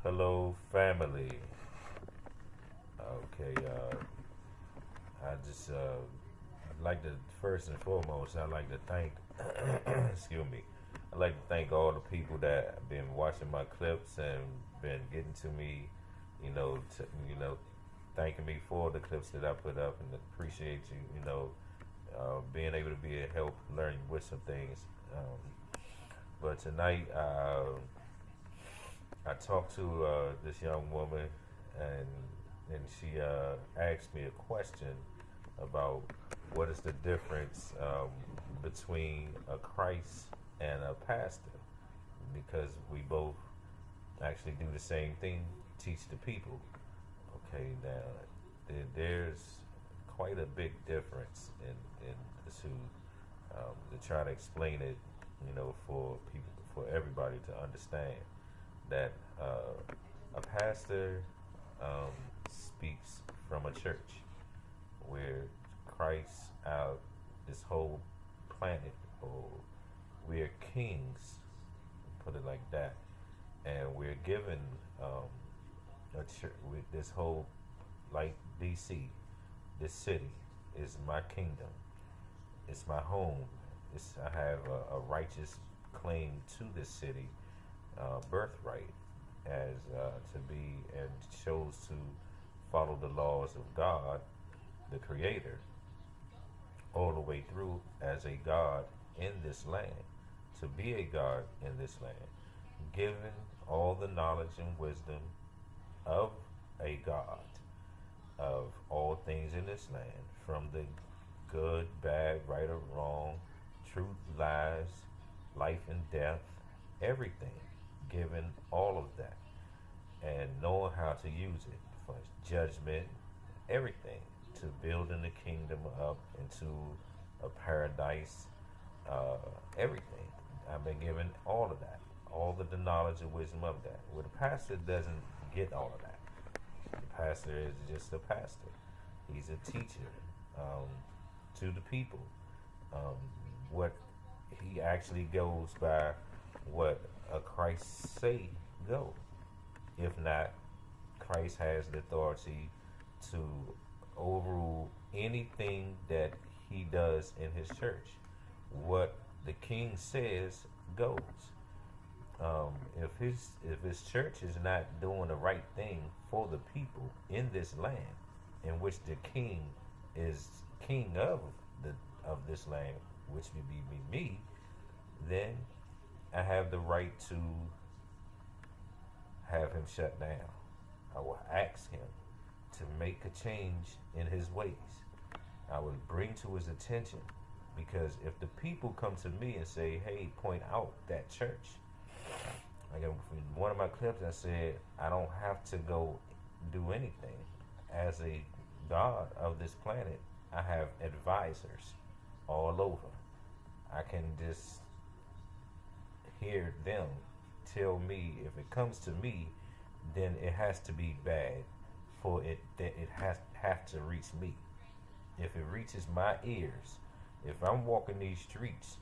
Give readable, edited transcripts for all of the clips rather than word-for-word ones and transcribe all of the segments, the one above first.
Hello, family. Okay, I'd like to, first and foremost, I'd like to thank, excuse me, I'd like to thank all the people that have been watching my clips and been getting to me, thanking me for the clips that I put up and appreciate you, being able to be a help, learning with some things. But tonight, I talked to this young woman, and she asked me a question about what is the difference between a Christ and a pastor, because we both actually do the same thing, teach the people. Okay, now there's quite a big difference in the two. To try to explain it, for people, for everybody to understand that a pastor speaks from a church where Christ out this whole planet, or we're kings, put it like that, and we're given a church with this whole, like DC, this city is my kingdom, it's my home. I have a righteous claim to this city, birthright, as to be, and chose to follow the laws of God, the Creator, all the way through as a God in this land, to be a God in this land, given all the knowledge and wisdom of a God of all things in this land, from the good, bad, right or wrong, truth, lies, life and death, everything, given all of that, and knowing how to use it for judgment, everything, to building the kingdom up into a paradise, everything. I've been given all of that, all of the knowledge and wisdom of that. Well, the pastor doesn't get all of that. The pastor is just a pastor. He's a teacher to the people. What he actually goes by, what a Christ say go. If not, Christ has the authority to overrule anything that he does in his church. What the king says goes. If his church is not doing the right thing for the people in this land, in which the king is king of this land, which would be me, then I have the right to have him shut down. I will ask him to make a change in his ways. I will bring to his attention, because if the people come to me and say, hey, point out that church, like in one of my clips, I said I don't have to go do anything. As a God of this planet, I have advisors all over. I can just hear them tell me, if it comes to me, then it has to be bad for it, that it has have to reach me. If it reaches my ears, if I'm walking these streets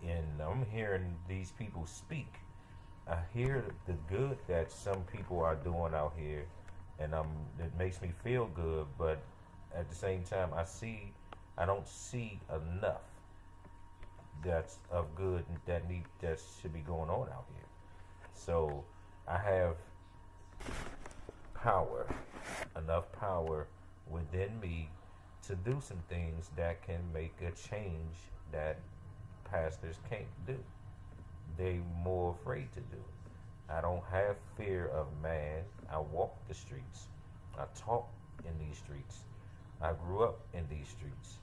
and I'm hearing these people speak, I hear the good that some people are doing out here, and it makes me feel good. But at the same time, I don't see enough that's of good that should be going on out here. So I have power, enough power within me to do some things that can make a change that pastors can't do. They more afraid to do. I don't have fear of man. I walk the streets. I talk in these streets. I grew up in these streets.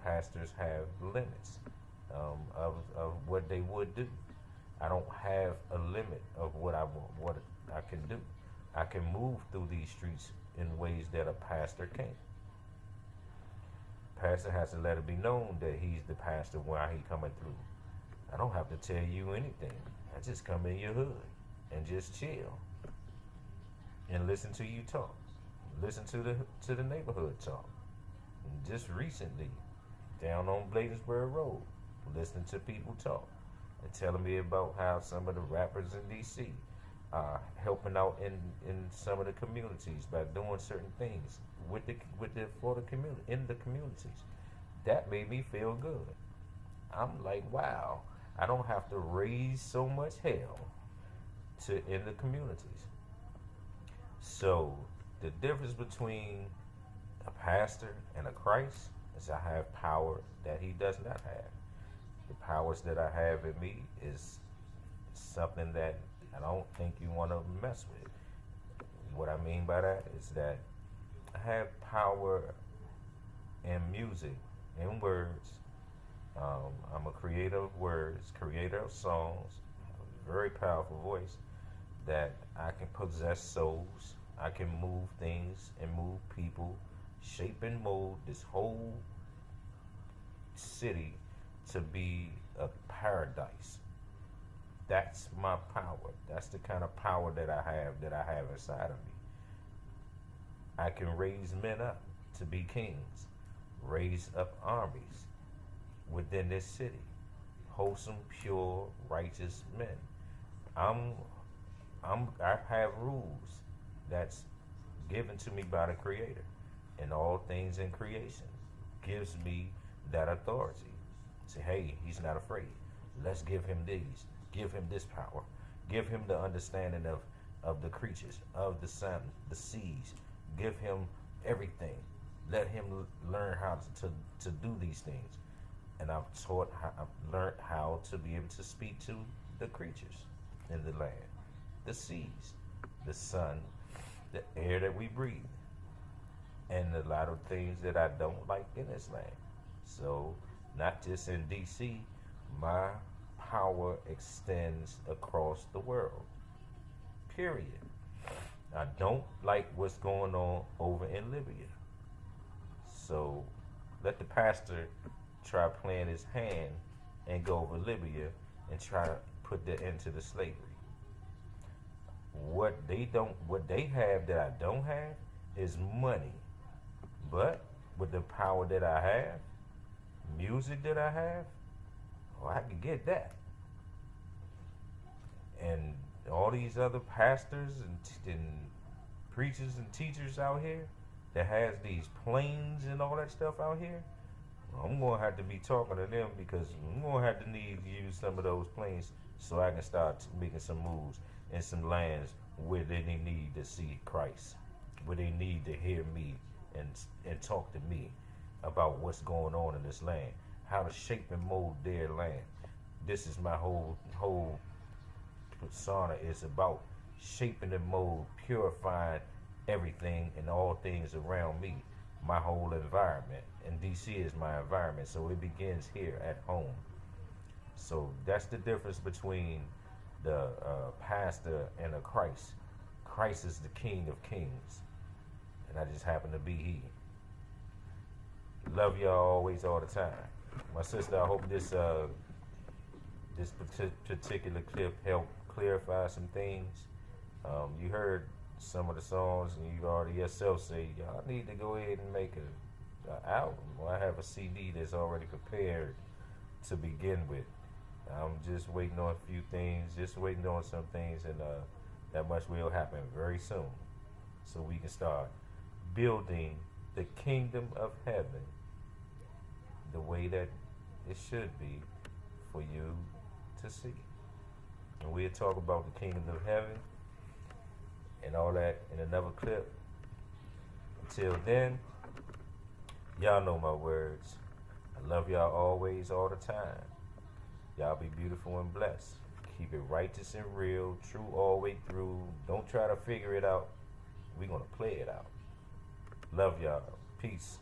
Pastors have limits of what they would do. I don't have a limit of what I can do. I can move through these streets in ways that a pastor can't. Pastor has to let it be known that he's the pastor while he coming through. I don't have to tell you anything. I just come in your hood and just chill and listen to you talk. Listen to the neighborhood talk. And just recently, down on Bladensburg Road, listening to people talk and telling me about how some of the rappers in DC helping out in some of the communities by doing certain things with the for the community in the communities. That made me feel good. I'm like, wow, I don't have to raise so much hell to in the communities. So the difference between a pastor and a Christ is I have power that he does not have. The powers that I have in me is something that I don't think you want to mess with. What I mean by that is that I have power in music, in words. I'm a creator of words, creator of songs, a very powerful voice that I can possess souls. I can move things and move people, shape and mold this whole city to be a paradise. That's my power. That's the kind of power that I have inside of me. I can raise men up to be kings, raise up armies within this city, wholesome, pure, righteous men. I'm I have rules that's given to me by the Creator, and all things in creation gives me that authority. Say, hey, he's not afraid. Let's give him these. Give him this power. Give him the understanding of the creatures, of the sun, the seas. Give him everything. Let him learn how to do these things. And I've learned how to be able to speak to the creatures in the land, the seas, the sun, the air that we breathe, and a lot of things that I don't like in this land. So, not just in DC, my power extends across the world. Period. I don't like what's going on over in Libya. So, let the pastor try playing his hand and go over Libya and try to put the end to the slavery. What they have that I don't have is money. But with the power that I have, music that I have, well, I can get that. And all these other pastors and preachers and teachers out here that has these planes and all that stuff out here, I'm going to have to be talking to them because I'm going to have to need to use some of those planes so I can start making some moves in some lands where they need to see Christ, where they need to hear me and talk to me about what's going on in this land, how to shape and mold their land. This is my whole persona is about shaping and mold, purifying everything and all things around me, my whole environment. And DC is my environment, so it begins here at home. So that's the difference between the pastor and a Christ. Christ is the King of Kings, and I just happen to be he. Love y'all always, all the time. My sister, I hope this particular clip helped clarify some things. You heard some of the songs, and you already yourself say, y'all need to go ahead and make an album. Well, I have a CD that's already prepared to begin with. I'm just waiting on a few things, just waiting on some things, and that much will happen very soon. So we can start building the kingdom of heaven the way that it should be for you to see. And we'll talk about the kingdom of heaven and all that in another clip. Until then, y'all know my words. I love y'all always, all the time. Y'all be beautiful and blessed. Keep it righteous and real, true all the way through. Don't try to figure it out. We're going to play it out. Love y'all. Peace.